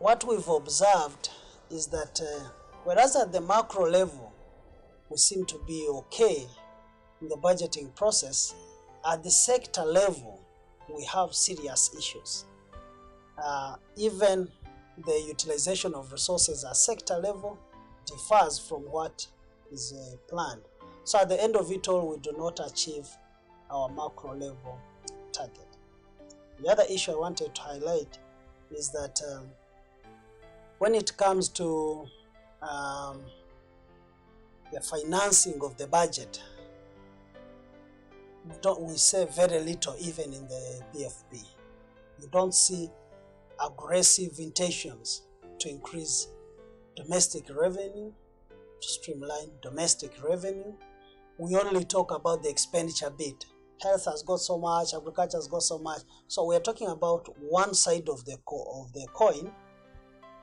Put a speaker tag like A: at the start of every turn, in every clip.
A: what we've observed is that whereas at the macro level we seem to be okay in the budgeting process, at the sector level we have serious issues. Even the utilization of resources at sector level differs from what is planned. So at the end of it all, we do not achieve our macro level target. The other issue I wanted to highlight is that when it comes to the financing of the budget, we say very little even in the BFP. You don't see aggressive intentions to increase domestic revenue, to streamline domestic revenue. We only talk about the expenditure bit. Health has got so much, agriculture has got so much. So we are talking about one side of the coin,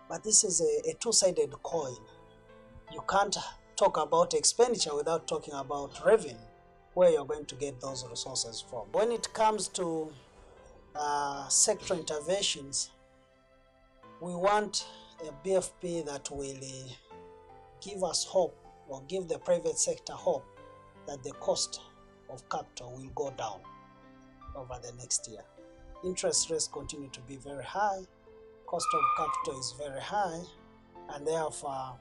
A: but this is a two-sided coin. You can't talk about expenditure without talking about revenue, where you're going to get those resources from. When it comes to sector interventions, we want a BFP that will give us hope, or give the private sector hope, that the cost of capital will go down over the next year. Interest rates continue to be very high, cost of capital is very high, and therefore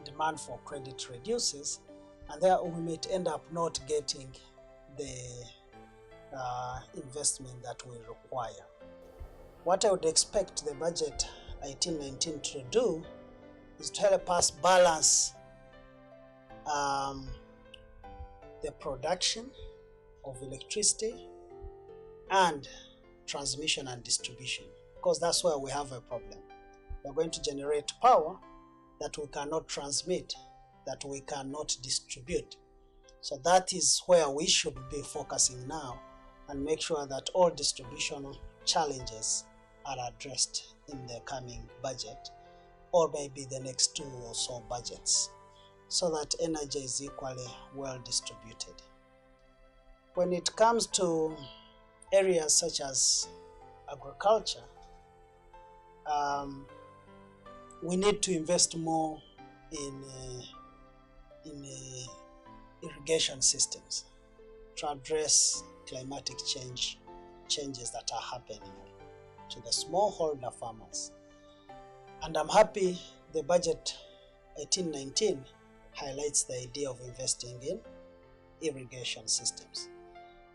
A: demand for credit reduces, and there we may end up not getting the investment that we require. What I would expect the budget 18-19 to do is to help us balance the production of electricity and transmission and distribution, because that's where we have a problem. We're going to generate power that we cannot transmit, that we cannot distribute. So that is where we should be focusing now, and make sure that all distribution challenges are addressed in the coming budget, or maybe the next 2 or so budgets, so that energy is equally well distributed. When it comes to areas such as agriculture, we need to invest more in irrigation systems to address climatic changes that are happening to the smallholder farmers. And I'm happy the budget 18-19 highlights the idea of investing in irrigation systems.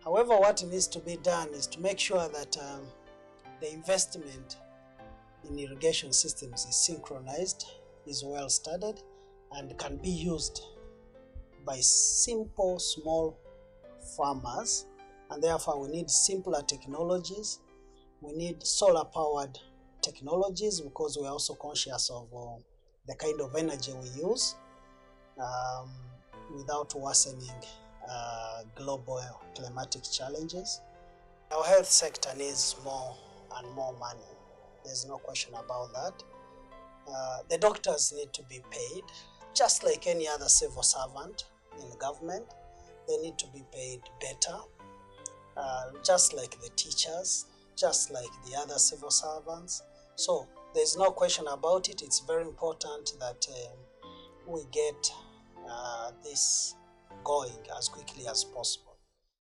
A: However, what needs to be done is to make sure that the investment in irrigation systems is synchronized, is well studied, and can be used by simple small farmers. And therefore we need simpler technologies. We need solar powered technologies, because we are also conscious of the kind of energy we use without worsening global climatic challenges. Our health sector needs more and more money. There's no question about that. The doctors need to be paid, just like any other civil servant in the government. They need to be paid better, just like the teachers, just like the other civil servants. So there's no question about it. It's very important that we get this going as quickly as possible.